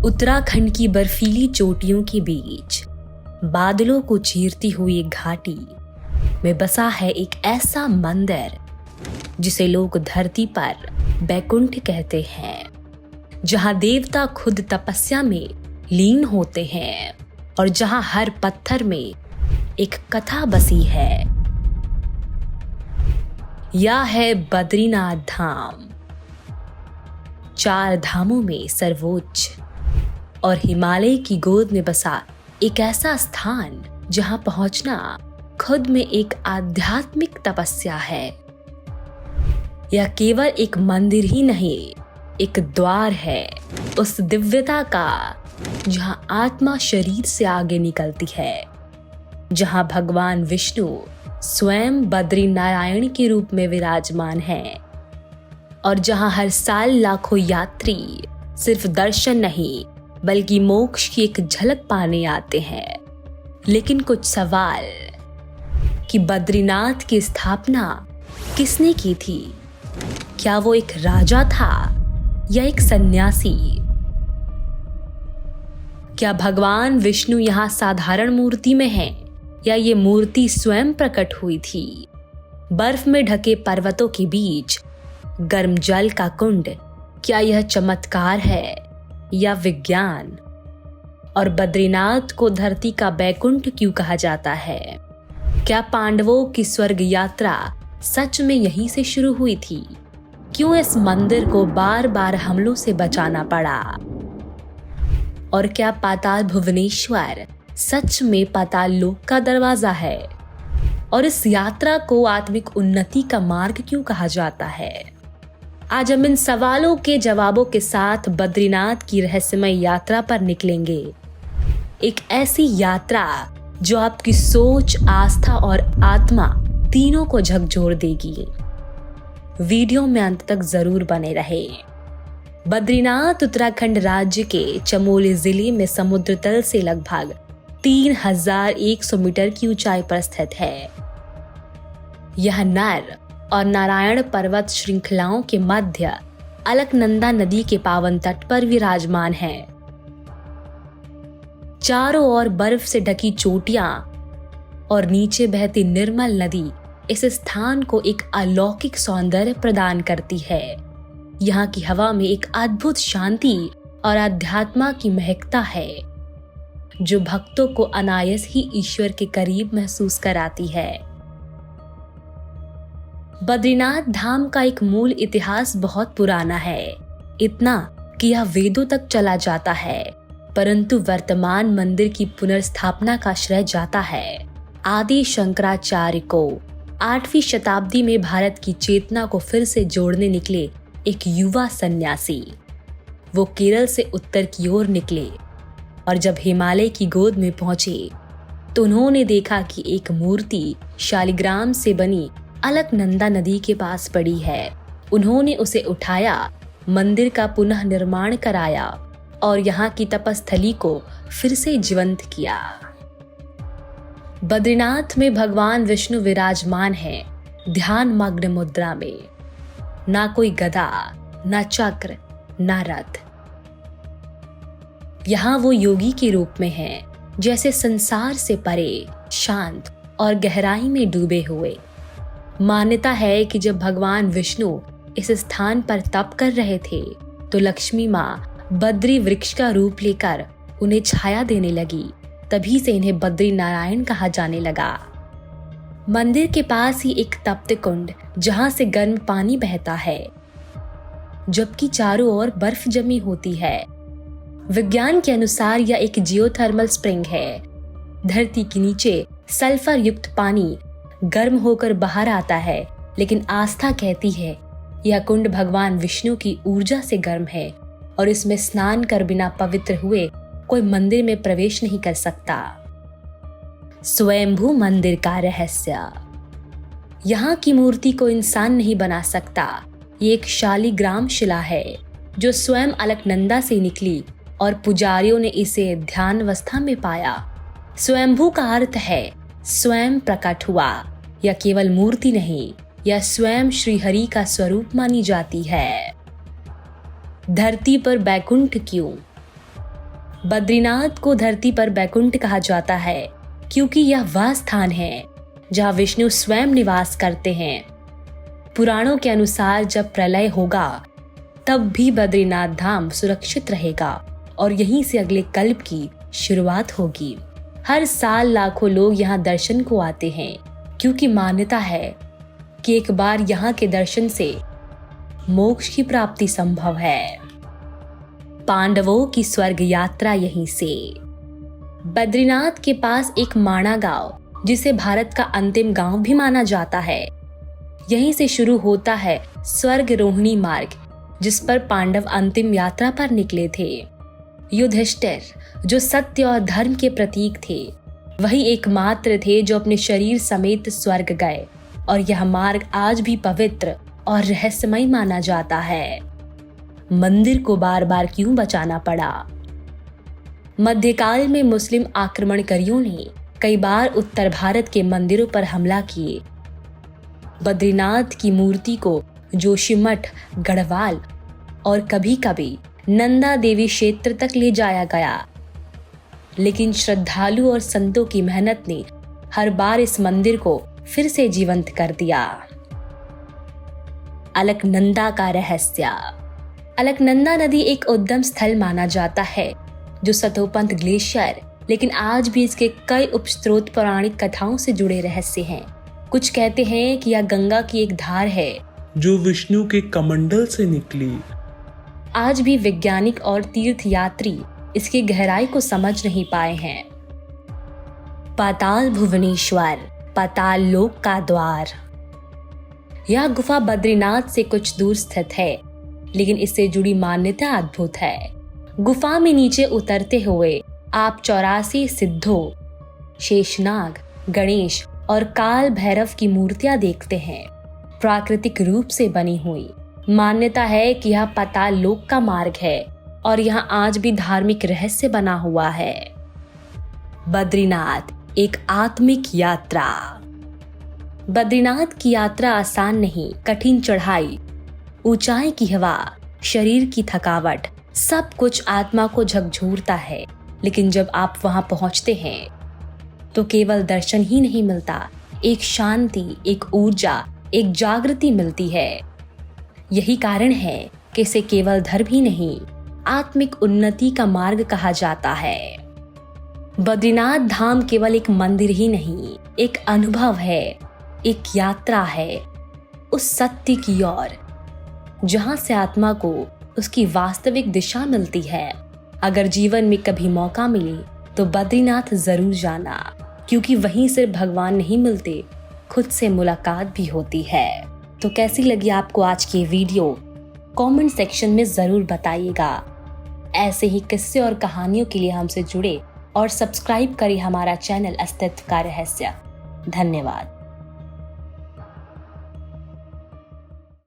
उत्तराखंड की बर्फीली चोटियों के बीच बादलों को चीरती हुई एक घाटी में बसा है एक ऐसा मंदिर जिसे लोग धरती पर बैकुंठ कहते हैं, जहां देवता खुद तपस्या में लीन होते हैं और जहां हर पत्थर में एक कथा बसी है। यह है बद्रीनाथ धाम, 4 धामों में सर्वोच्च और हिमालय की गोद में बसा एक ऐसा स्थान जहां पहुंचना खुद में एक आध्यात्मिक तपस्या है। यह केवल एक मंदिर ही नहीं, एक द्वार है उस दिव्यता का जहां आत्मा शरीर से आगे निकलती है, जहां भगवान विष्णु स्वयं बद्रीनारायण के रूप में विराजमान हैं और जहां हर साल लाखों यात्री सिर्फ दर्शन नहीं बल्कि मोक्ष की एक झलक पाने आते हैं। लेकिन कुछ सवाल कि बद्रीनाथ की स्थापना किसने की थी? क्या वो एक राजा था या एक सन्यासी? क्या भगवान विष्णु यहाँ साधारण मूर्ति में हैं या ये मूर्ति स्वयं प्रकट हुई थी? बर्फ में ढके पर्वतों के बीच गर्म जल का कुंड, क्या यह चमत्कार है या विज्ञान? और बद्रीनाथ को धरती का बैकुंठ क्यों कहा जाता है? क्या पांडवों की स्वर्ग यात्रा सच में यहीं से शुरू हुई थी? क्यों इस मंदिर को बार बार हमलों से बचाना पड़ा? और क्या पाताल भुवनेश्वर सच में पाताल लोक का दरवाजा है? और इस यात्रा को आत्मिक उन्नति का मार्ग क्यों कहा जाता है? आज हम इन सवालों के जवाबों के साथ बद्रीनाथ की रहस्यमय यात्रा पर निकलेंगे। एक ऐसी यात्रा जो आपकी सोच, आस्था और आत्मा तीनों को झकझोर देगी। वीडियो में अंत तक जरूर बने रहे। बद्रीनाथ उत्तराखंड राज्य के चमोली जिले में समुद्र तल से लगभग 3100 मीटर की ऊंचाई पर स्थित है। यह नर और नारायण पर्वत श्रृंखलाओं के मध्य अलकनंदा नदी के पावन तट पर विराजमान है। चारों ओर बर्फ से ढकी चोटियां और नीचे बहती निर्मल नदी इस स्थान को एक अलौकिक सौंदर्य प्रदान करती है। यहाँ की हवा में एक अद्भुत शांति और अध्यात्म की महकता है जो भक्तों को अनायास ही ईश्वर के करीब महसूस कराती है। बद्रीनाथ धाम का एक मूल इतिहास बहुत पुराना है, इतना कि यह वेदों तक चला जाता है, परंतु वर्तमान मंदिर की पुनर्स्थापना का श्रेय जाता है आदि शंकराचार्य को। 8वीं शताब्दी में भारत की चेतना को फिर से जोड़ने निकले एक युवा सन्यासी। वो केरल से उत्तर की ओर निकले और जब हिमालय की गोद में पहुंचे तो उन्होंने देखा कि एक मूर्ति शालिग्राम से बनी अलकनंदा नदी के पास पड़ी है। उन्होंने उसे उठाया, मंदिर का पुनः निर्माण कराया और यहाँ की तपस्थली को फिर से जीवंत किया। बद्रीनाथ में भगवान विष्णु विराजमान है ध्यान मग्न मुद्रा में। ना कोई गदा, ना चक्र, ना रथ। यहाँ वो योगी के रूप में है, जैसे संसार से परे, शांत और गहराई में डूबे हुए। मान्यता है कि जब भगवान विष्णु इस स्थान पर तप कर रहे थे तो लक्ष्मी माँ बद्री वृक्ष का रूप लेकर उन्हें छाया देने लगी। तभी से इन्हें बद्री नारायण कहा जाने लगा। मंदिर के पास ही एक तप्त कुंड जहां से गर्म पानी बहता है, जबकि चारों ओर बर्फ जमी होती है। विज्ञान के अनुसार यह एक जियोथर्मल स्प्रिंग है। धरती के नीचे सल्फर युक्त पानी गर्म होकर बाहर आता है, लेकिन आस्था कहती है यह कुंड भगवान विष्णु की ऊर्जा से गर्म है और इसमें स्नान कर बिना पवित्र हुए कोई मंदिर में प्रवेश नहीं कर सकता। स्वयंभू मंदिर का रहस्य। यहाँ की मूर्ति को इंसान नहीं बना सकता। ये एक शालिग्राम शिला है जो स्वयं अलकनंदा से निकली और पुजारियों ने इसे ध्यान अवस्था में पाया। स्वयंभू का अर्थ है स्वयं प्रकट हुआ। यह केवल मूर्ति नहीं, यह स्वयं श्रीहरि का स्वरूप मानी जाती है। धरती पर बैकुंठ क्यों? बद्रीनाथ को धरती पर बैकुंठ कहा जाता है क्योंकि यह वह स्थान है जहां विष्णु स्वयं निवास करते हैं। पुराणों के अनुसार जब प्रलय होगा तब भी बद्रीनाथ धाम सुरक्षित रहेगा और यहीं से अगले कल्प की शुरुआत होगी। हर साल लाखों लोग यहाँ दर्शन को आते हैं क्योंकि मान्यता है कि एक बार यहाँ के दर्शन से मोक्ष की प्राप्ति संभव है। पांडवों की स्वर्ग यात्रा यहीं से। बद्रीनाथ के पास एक माणा गांव, जिसे भारत का अंतिम गांव भी माना जाता है, यहीं से शुरू होता है स्वर्ग रोहिणी मार्ग, जिस पर पांडव अंतिम यात्रा पर निकले थे। युधिष्ठिर, जो सत्य और धर्म के प्रतीक थे, वही एकमात्र थे जो अपने शरीर समेत स्वर्ग गए और यह मार्ग आज भी पवित्र और रहस्यमय माना जाता है। मंदिर को बार बार क्यों बचाना पड़ा? मध्यकाल में मुस्लिम आक्रमणकारियों ने कई बार उत्तर भारत के मंदिरों पर हमला किए। बद्रीनाथ की मूर्ति को जोशीमठ, गढ़वाल और कभी कभी नंदा देवी क्षेत्र तक ले जाया गया, लेकिन श्रद्धालु और संतों की मेहनत ने हर बार इस मंदिर को फिर से जीवंत कर दिया। अलकनंदा का रहस्य। अलकनंदा नदी एक उद्गम स्थल माना जाता है जो सतोपंथ ग्लेशियर, लेकिन आज भी इसके कई उपस्रोत पौराणिक कथाओं से जुड़े रहस्य हैं। कुछ कहते हैं कि यह गंगा की एक धार है जो विष्णु के कमंडल से निकली। आज भी वैज्ञानिक और तीर्थयात्री इसकी गहराई को समझ नहीं पाए हैं। पाताल भुवनेश्वर, पाताल लोक का द्वार। यह गुफा बद्रीनाथ से कुछ दूर स्थित है, लेकिन इससे जुड़ी मान्यता अद्भुत है। गुफा में नीचे उतरते हुए आप 84 सिद्धों, शेषनाग, गणेश और काल भैरव की मूर्तियां देखते हैं, प्राकृतिक रूप से बनी हुई। मान्यता है कि यह पाताल लोक का मार्ग है और यहाँ आज भी धार्मिक रहस्य बना हुआ है। बद्रीनाथ, एक आत्मिक यात्रा। बद्रीनाथ की यात्रा आसान नहीं, कठिन चढ़ाई, ऊंचाई की हवा, शरीर की थकावट, सब कुछ आत्मा को झकझोरता है। लेकिन जब आप वहां पहुंचते हैं तो केवल दर्शन ही नहीं मिलता, एक शांति, एक ऊर्जा, एक जागृति मिलती है। यही कारण है कि इसे केवल धर्म ही नहीं, आत्मिक उन्नति का मार्ग कहा जाता है। बद्रीनाथ धाम केवल एक मंदिर ही नहीं, एक अनुभव है, एक यात्रा है उस सत्य की ओर जहां से आत्मा को उसकी वास्तविक दिशा मिलती है। अगर जीवन में कभी मौका मिले तो बद्रीनाथ जरूर जाना, क्योंकि वहीं सिर्फ भगवान नहीं मिलते, खुद से मुलाकात भी होती है। तो कैसी लगी आपको आज की वीडियो? कमेंट सेक्शन में जरूर बताइएगा। ऐसे ही किस्से और कहानियों के लिए हमसे जुड़े और सब्सक्राइब करें हमारा चैनल अस्तित्व का रहस्य। धन्यवाद।